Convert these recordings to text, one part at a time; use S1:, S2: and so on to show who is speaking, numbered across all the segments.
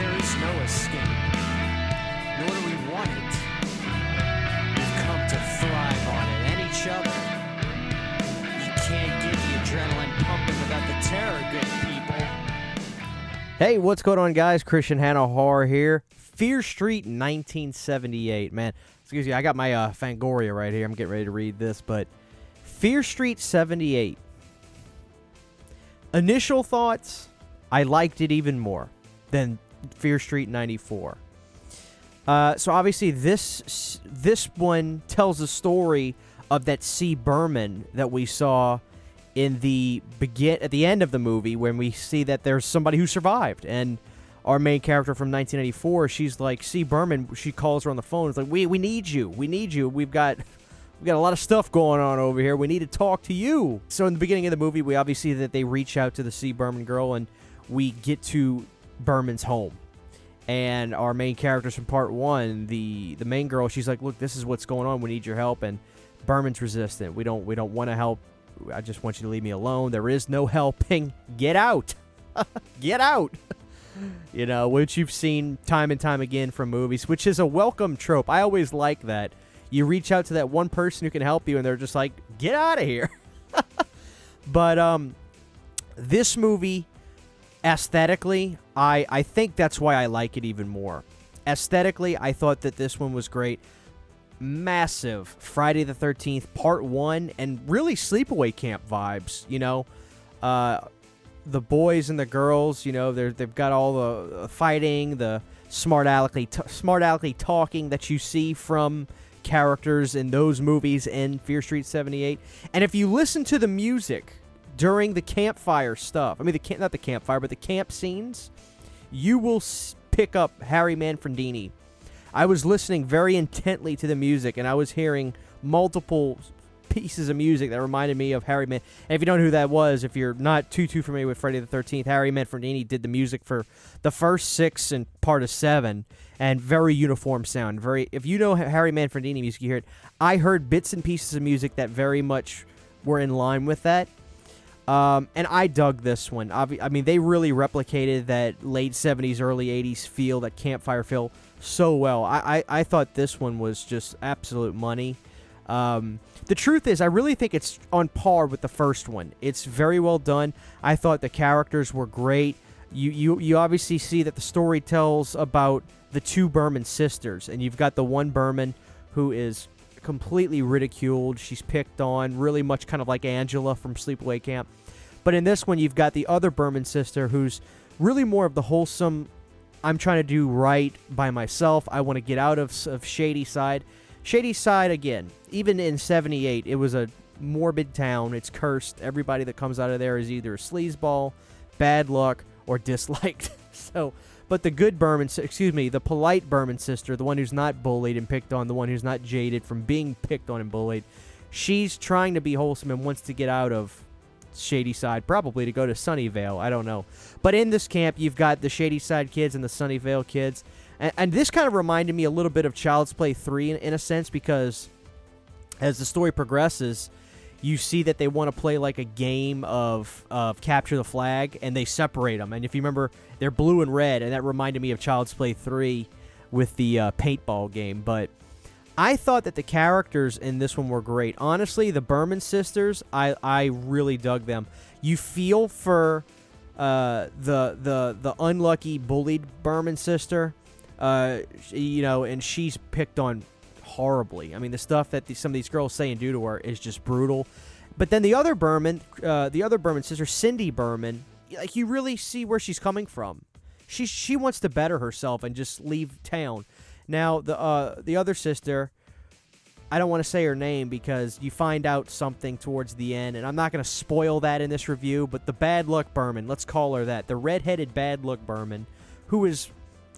S1: there is no escape, nor do we want it. We've come to thrive on it and each other. You can't get the adrenaline pumping without the terror, good people.
S2: Hey, what's going on, guys? Christian Hanna Horror here. Fear Street 1978. Man, excuse me, I got my Fangoria right here. I'm getting ready to read this, but Fear Street 78. Initial thoughts, I liked it even more than Fear Street 94. So obviously this one tells the story of that C. Berman that we saw in at the end of the movie, when we see that there's somebody who survived, and our main character from 1984, she's like, C. Berman, she calls her on the phone. It's like, we need you. We've got a lot of stuff going on over here. We need to talk to you. So in the beginning of the movie, we obviously see that they reach out to the C. Berman girl, and we get to Berman's home. And our main characters from part one, the main girl, she's like, look, this is what's going on. We need your help. And Berman's resistant. We don't want to help. I just want you to leave me alone. There is no helping. Get out. Get out. You know, which you've seen time and time again from movies, which is a welcome trope. I always like that. You reach out to that one person who can help you, and they're just like, get out of here. But this movie, aesthetically, I think that's why I like it even more. Aesthetically, I thought that this one was great. Massive Friday the 13th Part 1, and really sleepaway camp vibes, you know. The boys and the girls, you know, they've got all the fighting, the smart alecky talking that you see from characters in those movies in Fear Street 78. And if you listen to the music during the campfire stuff, I mean, not the campfire, but the camp scenes, you will pick up Harry Manfredini. I was listening very intently to the music, and I was hearing multiple pieces of music that reminded me of Harry And if you don't know who that was, if you're not too familiar with Friday the 13th, Harry Manfredini did the music for the first 6 and part of 7, and very uniform sound. If you know Harry Manfredini music, you hear it. I heard bits and pieces of music that very much were in line with that. And I dug this one. I mean, they really replicated that late 70s, early 80s feel, that campfire feel, so well. I thought this one was just absolute money. The truth is, I really think it's on par with the first one. It's very well done. I thought the characters were great. You obviously see that the story tells about the two Berman sisters, and you've got the one Berman who is completely ridiculed. She's picked on, really much kind of like Angela from Sleepaway Camp. But in this one, you've got the other Berman sister who's really more of the wholesome, I'm trying to do right by myself. I want to get out of Shady Side. Shady Side, again, even in 78, it was a morbid town. It's cursed. Everybody that comes out of there is either a sleazeball, bad luck, or disliked. But the good Berman, the polite Berman sister, the one who's not bullied and picked on, the one who's not jaded from being picked on and bullied, she's trying to be wholesome and wants to get out of Shady Side, probably to go to Sunnyvale. I don't know. But in this camp, you've got the Shady Side kids and the Sunnyvale kids. And this kind of reminded me a little bit of Child's Play 3 in a sense, because as the story progresses, you see that they want to play like a game of capture the flag, and they separate them. And if you remember, they're blue and red, and that reminded me of Child's Play 3 with the paintball game. But I thought that the characters in this one were great. Honestly, the Berman sisters, I really dug them. You feel for the unlucky, bullied Berman sister, you know, and she's picked on horribly. I mean, the stuff that some of these girls say and do to her is just brutal. But then the other Berman sister, Cindy Berman, like, you really see where she's coming from. She wants to better herself and just leave town. Now, the other sister, I don't want to say her name because you find out something towards the end, and I'm not going to spoil that in this review, but the Bad Luck Berman, let's call her that, the redheaded Bad Luck Berman, who is,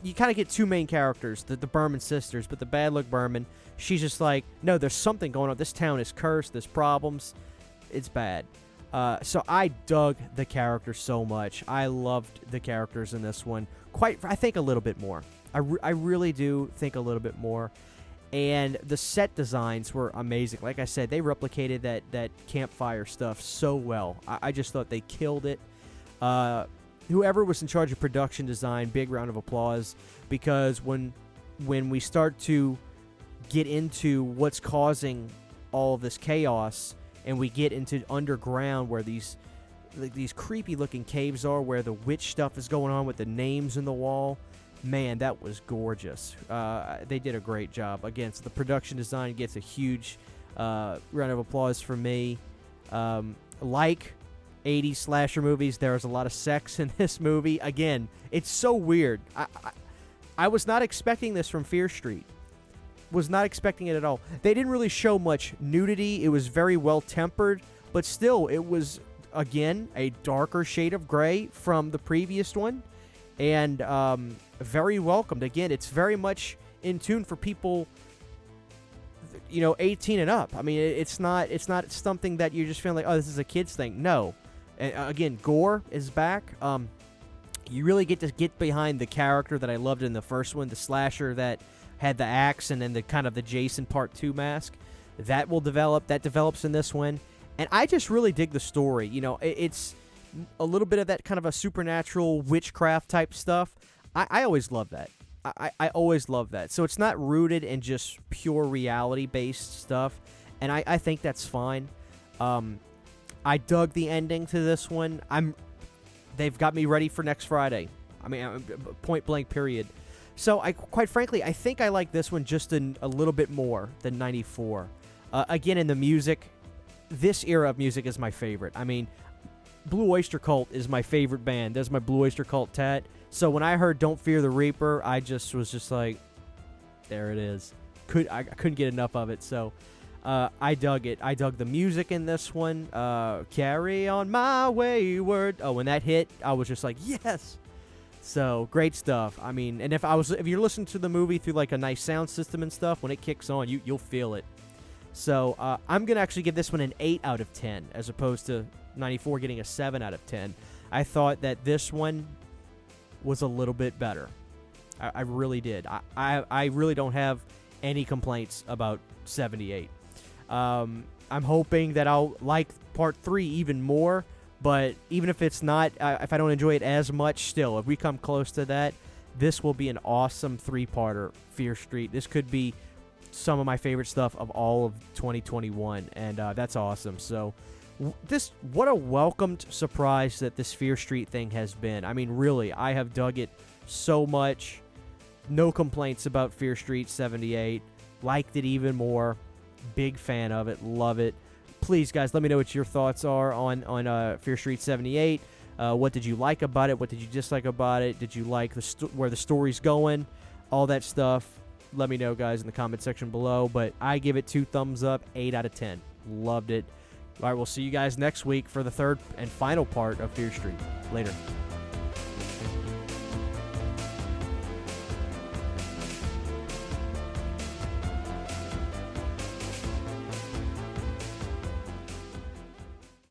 S2: you kind of get two main characters, the Berman sisters, but the Bad Luck Berman, she's just like, no, there's something going on. This town is cursed. There's problems. It's bad. So I dug the characters so much. I loved the characters in this one. I think a little bit more. I really do think a little bit more. And the set designs were amazing. Like I said, they replicated that campfire stuff so well. I just thought they killed it. whoever was in charge of production design, big round of applause, because when we start to get into what's causing all of this chaos, and we get into underground where these creepy looking caves are, where the witch stuff is going on with the names in the wall, man, that was gorgeous. They did a great job. Again, so the production design gets a huge round of applause from me. Like 80s slasher movies, there's a lot of sex in this movie. Again, it's so weird. I was not expecting this from Fear Street. Was not expecting it at all. They didn't really show much nudity. It was very well tempered, but still, it was, again, a darker shade of gray from the previous one, and very welcomed. Again, it's very much in tune for people, 18 and up. I mean, it's not something that you're just feeling like, oh, this is a kid's thing. No. And again, gore is back. You really get to get behind the character that I loved in the first one, the slasher that had the axe and then the kind of the Jason Part 2 mask. That develops in this one. And I just really dig the story. It's a little bit of that kind of a supernatural witchcraft type stuff. I always love that. I always love that. So it's not rooted in just pure reality-based stuff, and I think that's fine. I dug the ending to this one. They've got me ready for next Friday. I mean, point blank, period. So quite frankly, I think I like this one just a little bit more than 94. Again, in the music, this era of music is my favorite. I mean, Blue Oyster Cult is my favorite band. There's my Blue Oyster Cult tat. So when I heard "Don't Fear the Reaper," I was just like, there it is. I couldn't get enough of it. So I dug it. I dug the music in this one. Carry on my wayward. Oh, when that hit, I was just like, yes. So great stuff. I mean, and if you're listening to the movie through like a nice sound system and stuff, when it kicks on, you'll feel it. So I'm gonna actually give this one an 8 out of 10, as opposed to 94 getting a 7 out of 10. I thought that this one was a little bit better. I really did. I really don't have any complaints about 78. I'm hoping that I'll like Part 3 even more. But even if it's not, if I don't enjoy it as much, still, if we come close to that, this will be an awesome 3-parter, Fear Street. This could be some of my favorite stuff of all of 2021, and that's awesome. So, what a welcomed surprise that this Fear Street thing has been. I mean, really, I have dug it so much. No complaints about Fear Street 78. Liked it even more. Big fan of it. Love it. Please, guys, let me know what your thoughts are on Fear Street 78. What did you like about it? What did you dislike about it? Did you like where the story's going? All that stuff. Let me know, guys, in the comment section below. But I give it 2 thumbs up, 8 out of 10. Loved it. All right, we'll see you guys next week for the third and final part of Fear Street. Later.